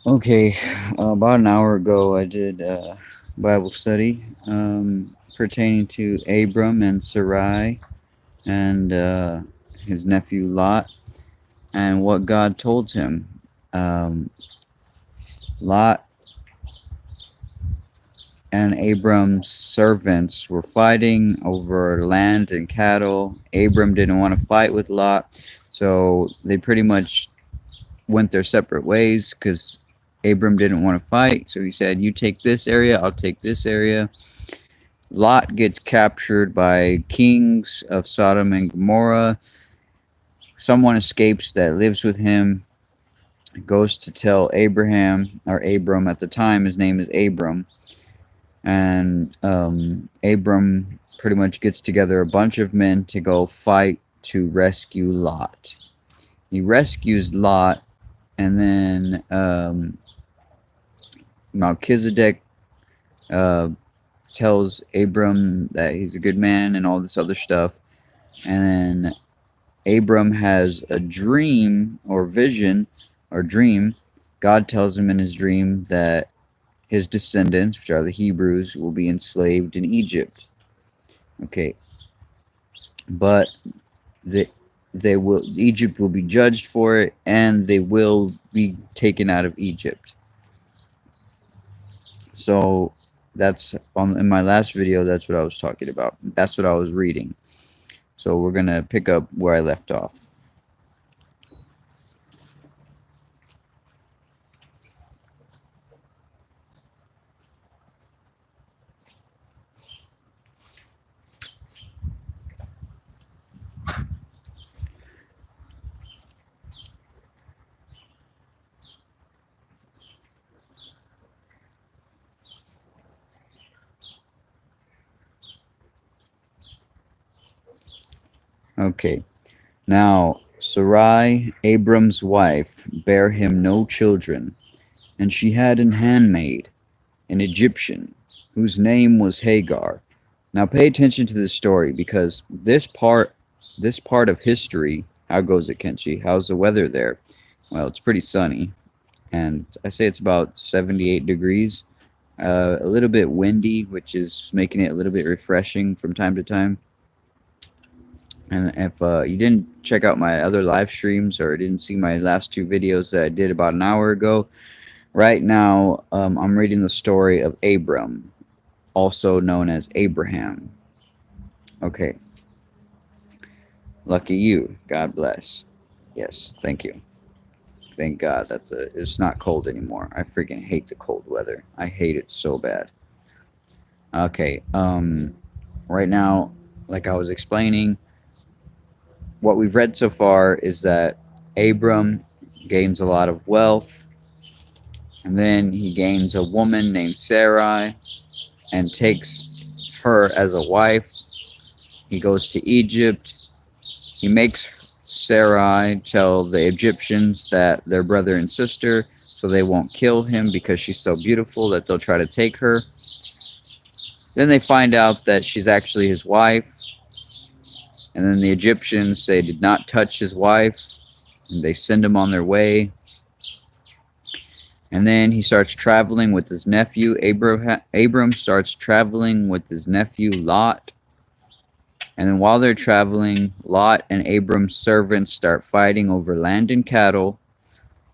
Okay, about an hour ago, I did Bible study pertaining to Abram and Sarai and his nephew Lot and what God told him. Um, Lot and Abram's servants were fighting over land and cattle. Abram didn't want to fight with Lot, so they pretty much went their separate ways because Abram didn't want to fight. So he said, "You take this area, I'll take this area." Lot gets captured by kings of Sodom and Gomorrah. Someone escapes that lives with him, goes to tell Abraham, or Abram at the time, his name is Abram. And Abram pretty much gets together a bunch of men to go fight to rescue Lot. He rescues Lot, and then Melchizedek uh, tells Abram that he's a good man and all this other stuff. And then Abram has a dream or vision or dream. God tells him in his dream that his descendants, which are the Hebrews, will be enslaved in Egypt. Okay, but the Egypt will be judged for it, and they will be taken out of Egypt. So that's in my last video. That's what I was talking about. That's what I was reading. So we're gonna pick up where I left off. Okay. Now Sarai, Abram's wife, bare him no children, and she had an handmaid, an Egyptian, whose name was Hagar. Now pay attention to this story because this part of history. How goes it, Kenshi? How's the weather there? Well, it's pretty sunny, and I say it's about 78 degrees. A little bit windy, which is making it a little bit refreshing from time to time. And if you didn't check out my other live streams or didn't see my last two videos that I did about an hour ago, right now I'm reading the story of Abram, also known as Abraham. Okay, lucky you. God bless. Yes, thank you. Thank God that it's not cold anymore. I freaking hate the cold weather. I hate it so bad. Okay, right now, like I was explaining, what we've read so far is that Abram gains a lot of wealth, and then he gains a woman named Sarai and takes her as a wife. He goes to Egypt. He makes Sarai tell the Egyptians that they're brother and sister, so they won't kill him because she's so beautiful that they'll try to take her. Then they find out that she's actually his wife. And then the Egyptians say did not touch his wife, and they send him on their way. And then he starts traveling with his nephew. Abram starts traveling with his nephew Lot. And then while they're traveling, Lot and Abram's servants start fighting over land and cattle.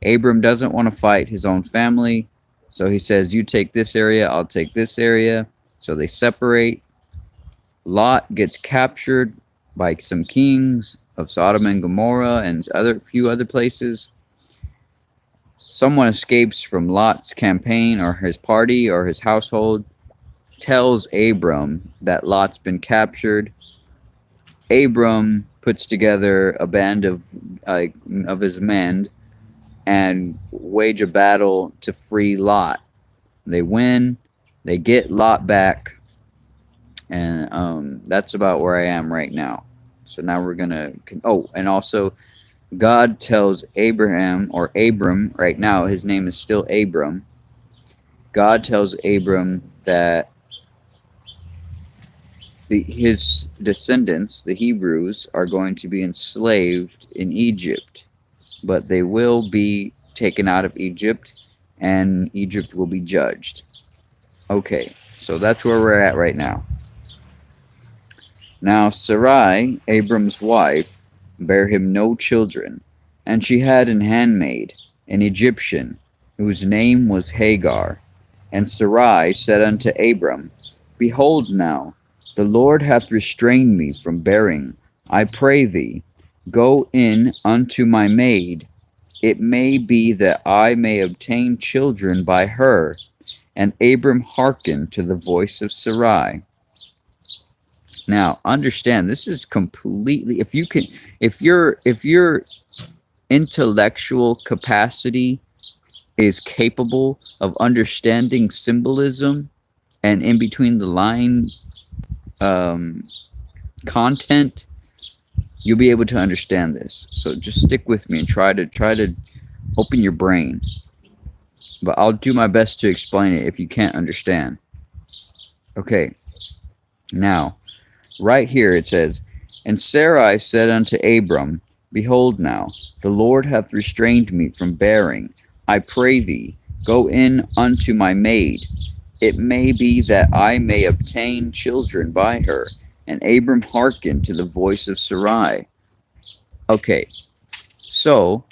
Abram doesn't want to fight his own family, so he says, "You take this area, I'll take this area." So they separate. Lot gets captured by some kings of Sodom and Gomorrah and few other places. Someone escapes from Lot's campaign or his party or his household, tells Abram that Lot's been captured. Abram puts together a band of his men and wage a battle to free Lot. They win. They get Lot back, and that's about where I am right now. So now we're gonna. Oh, and also, God tells Abraham or Abram right now. His name is still Abram. God tells Abram that his descendants, the Hebrews, are going to be enslaved in Egypt, but they will be taken out of Egypt and Egypt will be judged. Okay, so that's where we're at right now. Now Sarai, Abram's wife, bare him no children, and she had an handmaid, an Egyptian, whose name was Hagar. And Sarai said unto Abram, Behold now, the Lord hath restrained me from bearing. I pray thee, go in unto my maid. It may be that I may obtain children by her. And Abram hearkened to the voice of Sarai. Now, understand, this is completely, if your intellectual capacity is capable of understanding symbolism and in between the line content, you'll be able to understand this. So just stick with me and try to open your brain. But I'll do my best to explain it if you can't understand. Okay. Now, right here it says, And Sarai said unto Abram, Behold now, the Lord hath restrained me from bearing. I pray thee, go in unto my maid. It may be that I may obtain children by her. And Abram hearkened to the voice of Sarai. Okay, so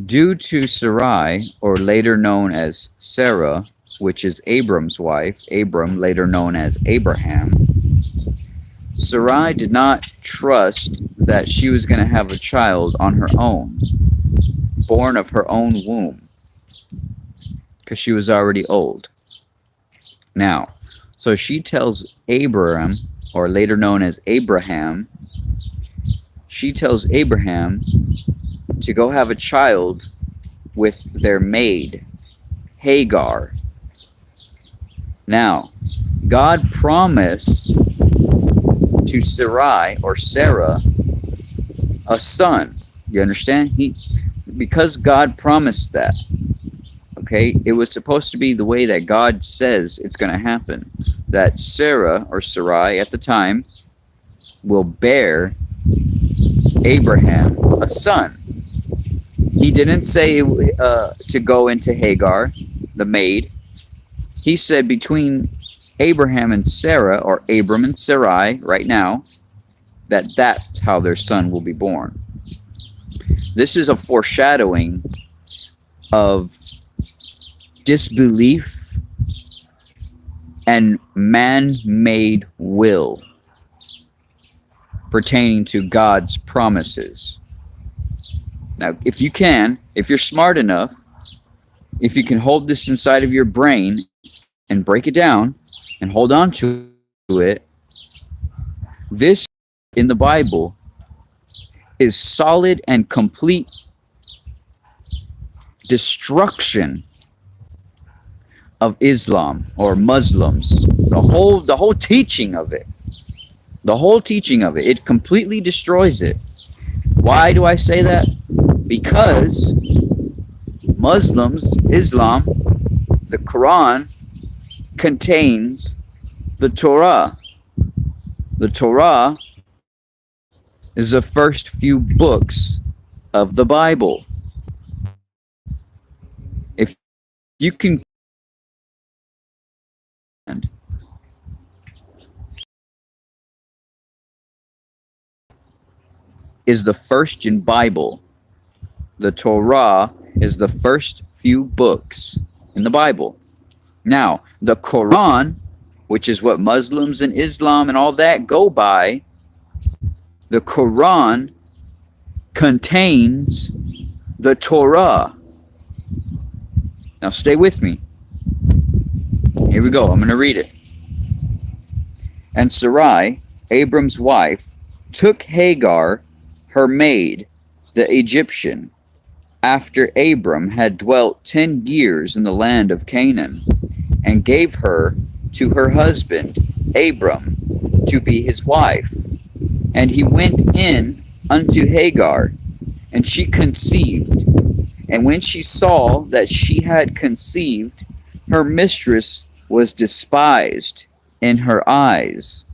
due to Sarai, or later known as Sarah, which is Abram's wife, Abram, later known as Abraham, Sarai did not trust that she was going to have a child on her own, born of her own womb, because she was already old. Now, so she tells Abram, or later known as Abraham, she tells Abraham to go have a child with their maid, Hagar. Now, God promised to Sarai, or Sarah, a son. You understand? Because God promised that, okay, it was supposed to be the way that God says it's going to happen. That Sarah, or Sarai at the time, will bear Abraham a son. He didn't say to go into Hagar, the maid. He said between Abraham and Sarah, or Abram and Sarai, right now, that's how their son will be born. This is a foreshadowing of disbelief and man-made will pertaining to God's promises. Now, if you're smart enough, if you can hold this inside of your brain and break it down and hold on to it, this in the Bible is solid and complete destruction of Islam or Muslims. The whole teaching of it. The whole teaching of it. It completely destroys it. Why do I say that? Because Muslims, Islam, the Quran contains the Torah. The Torah is the first few books of the Bible. If you can is the first in Bible. The Torah is the first few books in the Bible. Now, the Quran, which is what Muslims and Islam and all that go by, the Quran contains the Torah. Now stay with me. Here we go. I'm going to read it. And Sarai, Abram's wife, took Hagar, her maid, the Egyptian, after Abram had dwelt 10 years in the land of Canaan, and gave her to her husband, Abram, to be his wife. And he went in unto Hagar, and she conceived. And when she saw that she had conceived, her mistress was despised in her eyes.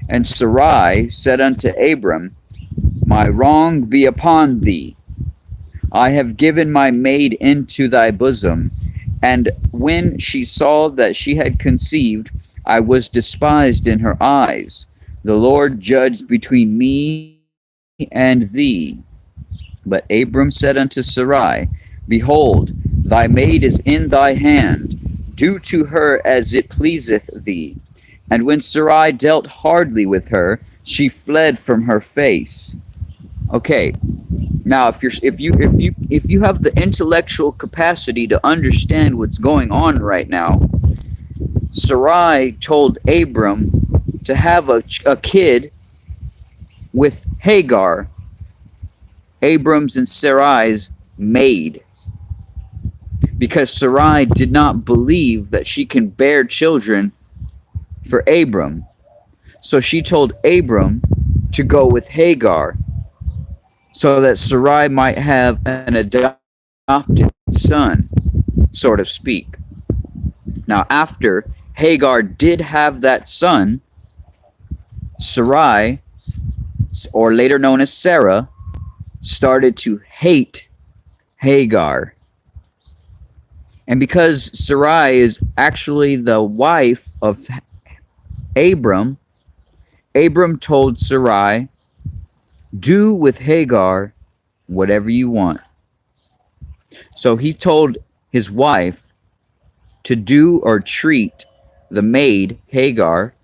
And Sarai said unto Abram, My wrong be upon thee. I have given my maid into thy bosom. And when she saw that she had conceived, I was despised in her eyes. The Lord judged between me and thee. But Abram said unto Sarai, Behold, thy maid is in thy hand. Do to her as it pleaseth thee. And when Sarai dealt hardly with her, she fled from her face. Okay. Now, if you have the intellectual capacity to understand what's going on right now, Sarai told Abram to have a kid with Hagar, Abram's and Sarai's maid, because Sarai did not believe that she can bear children for Abram. So she told Abram to go with Hagar, so that Sarai might have an adopted son, so to speak. Now, after Hagar did have that son, Sarai, or later known as Sarah, started to hate Hagar. And because Sarai is actually the wife of Abram, Abram told Sarai, do with Hagar whatever you want. So he told his wife to do or treat the maid, Hagar,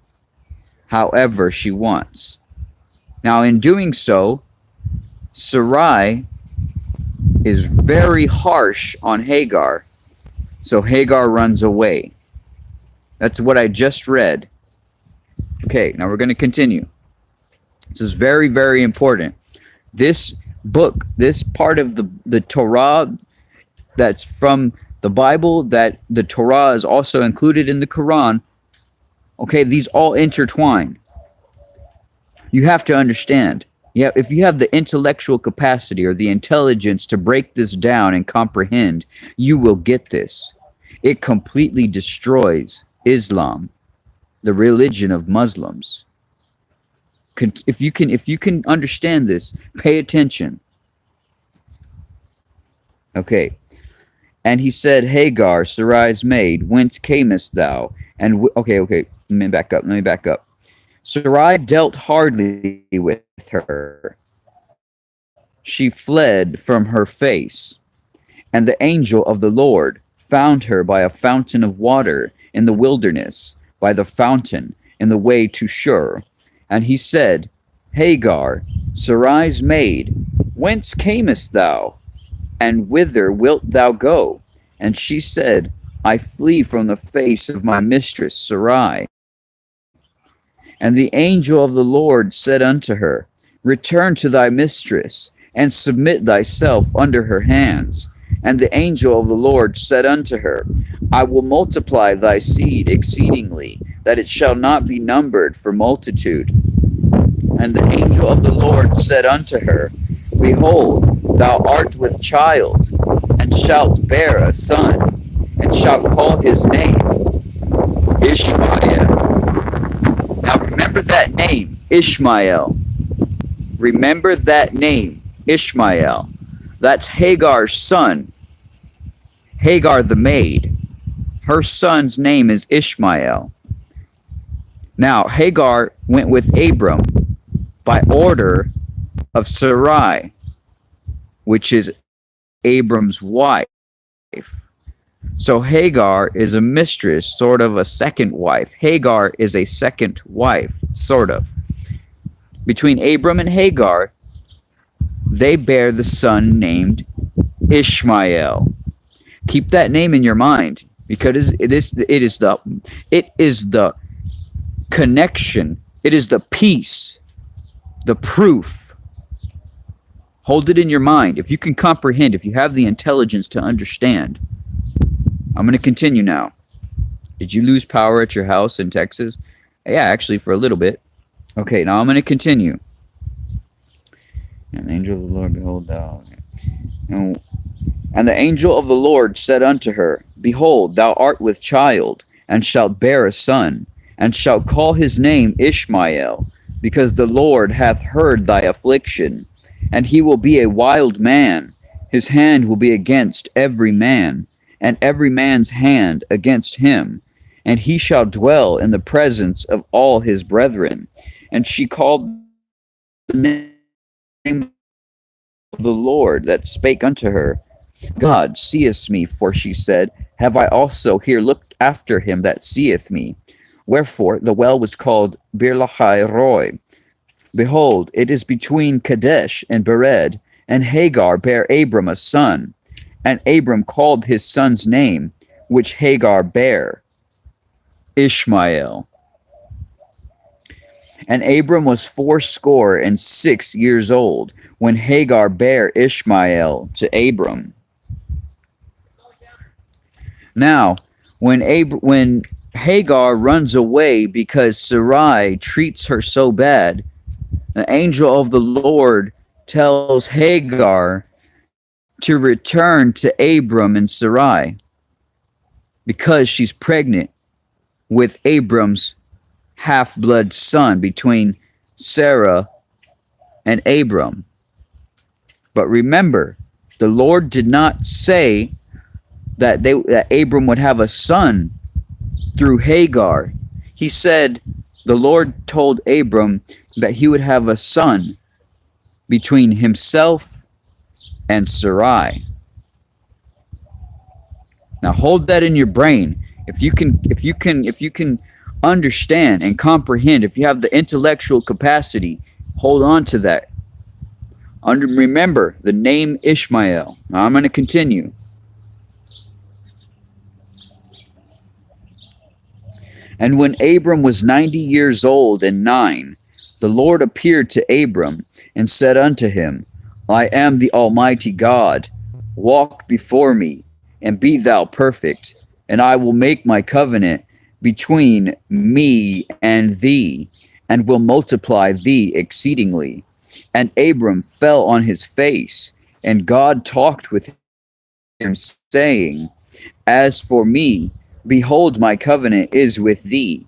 however she wants. Now, in doing so, Sarai is very harsh on Hagar. So Hagar runs away. That's what I just read. Okay, now we're going to continue. This is very, very important. This book, this part of the Torah that's from the Bible, that the Torah is also included in the Quran, okay, these all intertwine. You have to understand. Yeah, if you have the intellectual capacity or the intelligence to break this down and comprehend, you will get this. It completely destroys Islam, the religion of Muslims. If you can understand this, pay attention. Okay. And he said, Hagar, Sarai's maid, whence camest thou? And okay. Let me back up. Sarai dealt hardly with her. She fled from her face. And the angel of the Lord found her by a fountain of water in the wilderness, by the fountain in the way to Shur. And he said, Hagar, Sarai's maid, whence camest thou? And whither wilt thou go? And she said, I flee from the face of my mistress Sarai. And the angel of the Lord said unto her, Return to thy mistress, and submit thyself under her hands. And the angel of the Lord said unto her, I will multiply thy seed exceedingly, that it shall not be numbered for multitude. And the angel of the Lord said unto her, Behold, thou art with child, and shalt bear a son, and shalt call his name Ishmael. Now remember that name, Ishmael. Remember that name, Ishmael. That's Hagar's son. Hagar the maid. Her son's name is Ishmael. Now, Hagar went with Abram by order of Sarai, which is Abram's wife. So Hagar is a mistress, sort of a second wife. Hagar is a second wife, sort of. Between Abram and Hagar, they bear the son named Ishmael. Keep that name in your mind, because it is the connection, it is the piece, the proof. Hold it in your mind. If you can comprehend, if you have the intelligence to understand. I'm going to continue now. Did you lose power at your house in Texas? Yeah, actually, for a little bit. Okay, now I'm going to continue. And the angel of the Lord, behold thou. And the angel of the Lord said unto her, Behold, thou art with child, and shalt bear a son, and shalt call his name Ishmael, because the Lord hath heard thy affliction. And he will be a wild man, His hand will be against every man, and every man's hand against him, and he shall dwell in the presence of all his brethren. And she called the name of the Lord that spake unto her. God seeth me, for she said, Have I also here looked after him that seeth me? Wherefore the well was called Birlahai Roi. Behold, it is between Kadesh and Bered, and Hagar bare Abram a son. And Abram called his son's name, which Hagar bare, Ishmael. And Abram was 86 years old when Hagar bare Ishmael to Abram. Now, when Hagar runs away because Sarai treats her so bad, the angel of the Lord tells Hagar to return to Abram and Sarai because she's pregnant with Abram's half-blood son between Sarah and Abram. But remember, the Lord did not say that Abram would have a son through Hagar. He said, the Lord told Abram that he would have a son between himself and Sarai. Now hold that in your brain. If you can understand and comprehend, if you have the intellectual capacity, hold on to that. Remember the name Ishmael. Now I'm going to continue. And when Abram was 90 years old and 9, the Lord appeared to Abram and said unto him, I am the Almighty God. Walk before me, and be thou perfect, and I will make my covenant between me and thee, and will multiply thee exceedingly. And Abram fell on his face, and God talked with him, saying, As for me, behold, my covenant is with thee,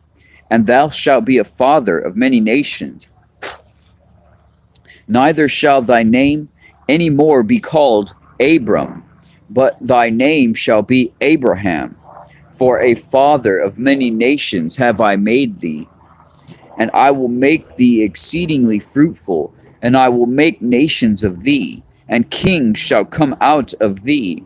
and thou shalt be a father of many nations. Neither shall thy name any more be called Abram, but thy name shall be Abraham. For a father of many nations have I made thee. And I will make thee exceedingly fruitful, and I will make nations of thee, and kings shall come out of thee.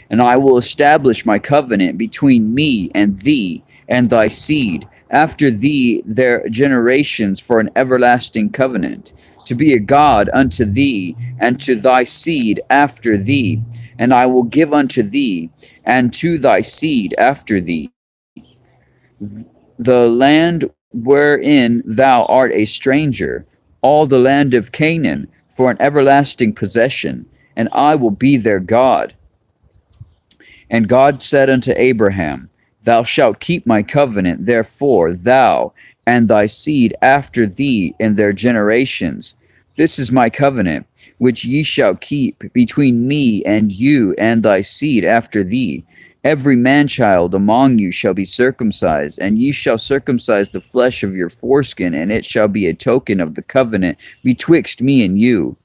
And I will establish my covenant between me and thee and thy seed after thee their generations for an everlasting covenant, to be a God unto thee and to thy seed after thee. And I will give unto thee and to thy seed after thee the land wherein thou art a stranger, all the land of Canaan, for an everlasting possession, and I will be their God. And God said unto Abraham, Thou shalt keep my covenant, therefore, thou and thy seed after thee in their generations. This is my covenant, which ye shall keep between me and you and thy seed after thee. Every man-child among you shall be circumcised, and ye shall circumcise the flesh of your foreskin, and it shall be a token of the covenant betwixt me and you.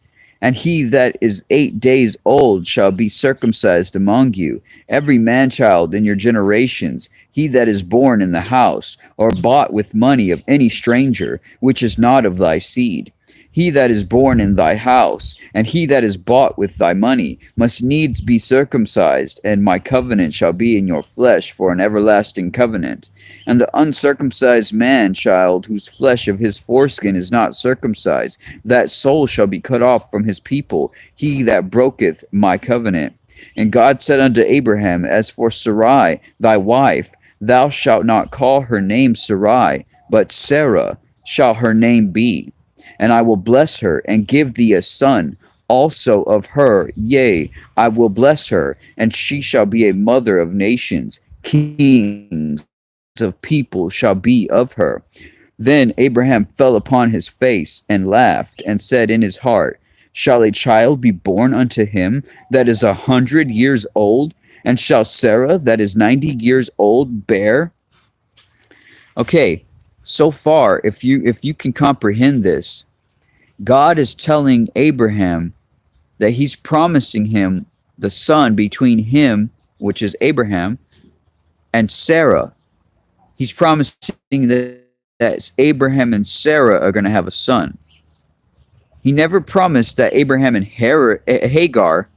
And he that is 8 days old shall be circumcised among you, every man-child in your generations, he that is born in the house, or bought with money of any stranger, which is not of thy seed. He that is born in thy house, and he that is bought with thy money, must needs be circumcised, and my covenant shall be in your flesh for an everlasting covenant. And the uncircumcised man-child, whose flesh of his foreskin is not circumcised, that soul shall be cut off from his people, he that broketh my covenant. And God said unto Abraham, As for Sarai, thy wife, thou shalt not call her name Sarai, but Sarah shall her name be. And I will bless her, and give thee a son also of her. Yea, I will bless her, and she shall be a mother of nations. Kings of people shall be of her. Then Abraham fell upon his face, and laughed, and said in his heart, Shall a child be born unto him that is 100 years old? And shall Sarah that is 90 years old bear? Okay, so far, if you can comprehend this, God is telling Abraham that he's promising him the son between him, which is Abraham, and Sarah. He's promising that Abraham and Sarah are going to have a son. He never promised that Abraham and Hagar,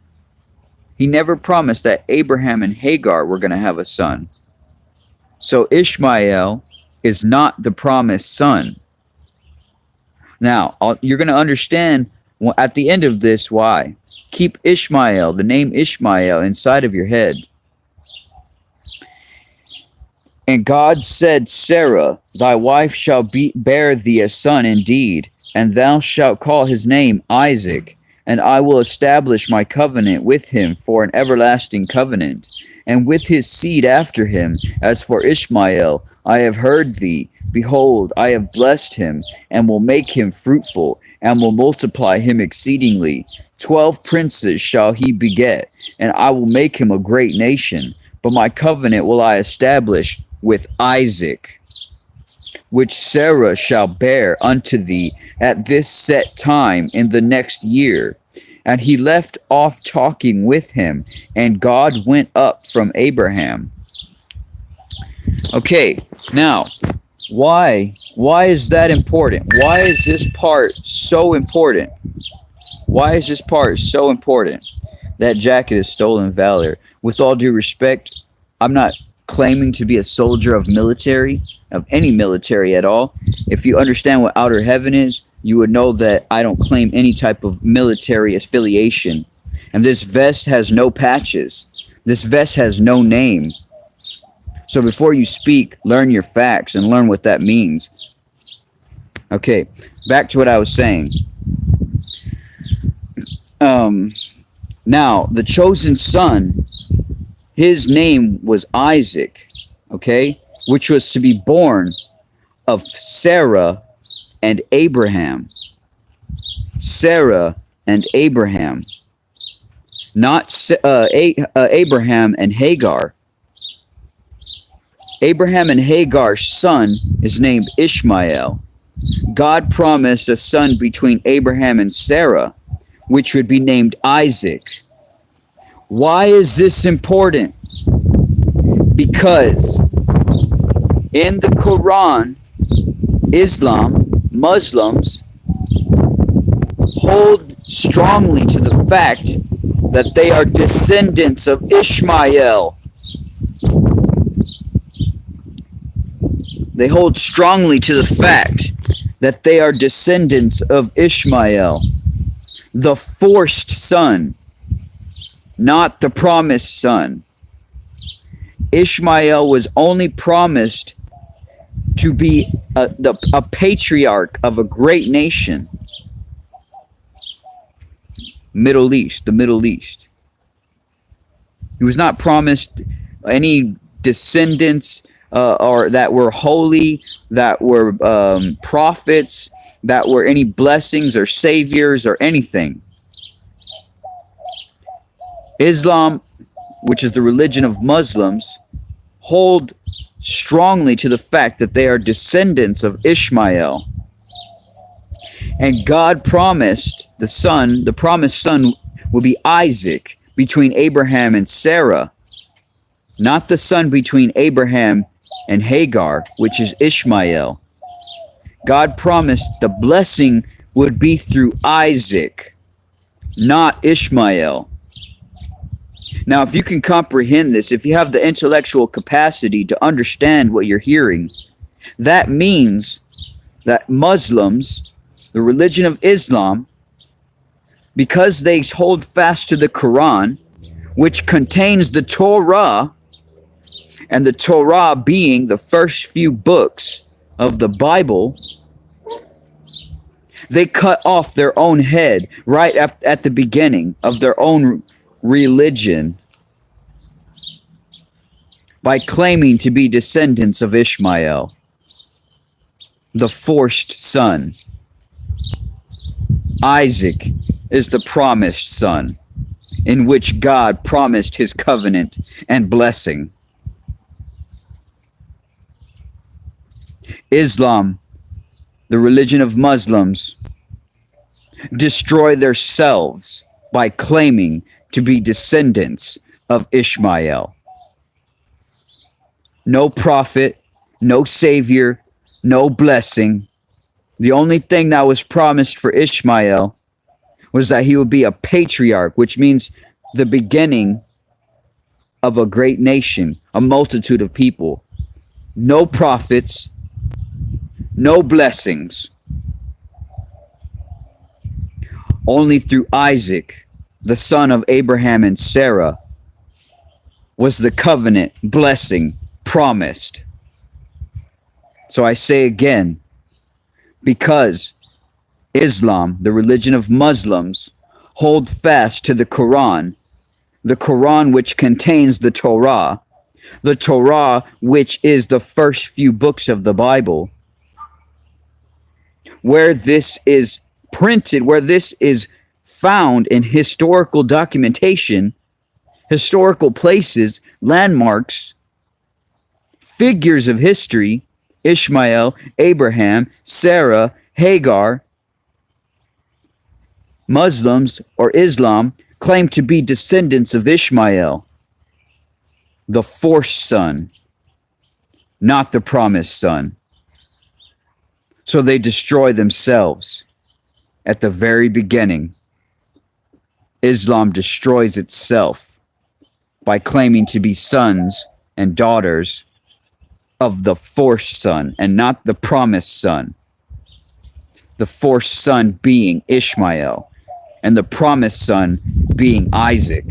he never promised that Abraham and Hagar were going to have a son. So Ishmael is not the promised son. Now, you're going to understand at the end of this why. Keep Ishmael, the name Ishmael, inside of your head. And God said, Sarah, thy wife shall bear thee a son indeed, and thou shalt call his name Isaac, and I will establish my covenant with him for an everlasting covenant, and with his seed after him. As for Ishmael, I have heard thee. Behold, I have blessed him, and will make him fruitful, and will multiply him exceedingly. 12 princes shall he beget, and I will make him a great nation. But my covenant will I establish with Isaac, which Sarah shall bear unto thee at this set time in the next year. And he left off talking with him, and God went up from Abraham. Okay, now, why is that important? Why is this part so important? Why is this part so important? That jacket is stolen valor. With all due respect, I'm not claiming to be a soldier of any military at all. If you understand what outer heaven is, you would know that I don't claim any type of military affiliation. And this vest has no patches. This vest has no name. So before you speak, learn your facts and learn what that means. Okay, back to what I was saying. Now, the chosen son, his name was Isaac, okay, which was to be born of Sarah and Abraham. Sarah and Abraham. Not Abraham and Hagar. Abraham and Hagar's son is named Ishmael. God promised a son between Abraham and Sarah, which would be named Isaac. Why is this important? Because in the Quran, Muslims hold strongly to the fact that they are descendants of Ishmael. They hold strongly to the fact that they are descendants of Ishmael, the forced son, not the promised son. Ishmael was only promised to be a patriarch of a great nation. The Middle East. He was not promised any descendants or that were holy, that were prophets, that were any blessings or saviors or anything. Islam, which is the religion of Muslims, hold strongly to the fact that they are descendants of Ishmael. And God promised the promised son will be Isaac between Abraham and Sarah, not the son between Abraham and Hagar, which is Ishmael. God promised the blessing would be through Isaac, not Ishmael. Now, if you can comprehend this, if you have the intellectual capacity to understand what you're hearing, that means that Muslims, the religion of Islam, because they hold fast to the Quran, which contains the Torah, and the Torah being the first few books of the Bible, they cut off their own head right at the beginning of their own religion by claiming to be descendants of Ishmael, the forced son. Isaac is the promised son, in which God promised his covenant and blessing. Islam, the religion of Muslims, destroy themselves by claiming to be descendants of Ishmael. No prophet, no savior, no blessing. The only thing that was promised for Ishmael was that he would be a patriarch, which means the beginning of a great nation, a multitude of people. No prophets, no blessings. Only through Isaac, the son of Abraham and Sarah, was the covenant blessing promised. So I say again, because Islam, the religion of Muslims, hold fast to the Quran which contains the Torah which is the first few books of the Bible, where this is printed, where this is found in historical documentation, historical places, landmarks, figures of history, Ishmael, Abraham, Sarah, Hagar. Muslims or Islam claim to be descendants of Ishmael, the forced son, not the promised son. So they destroy themselves at the very beginning. Islam destroys itself by claiming to be sons and daughters of the forced son and not the promised son. The forced son being Ishmael and the promised son being Isaac.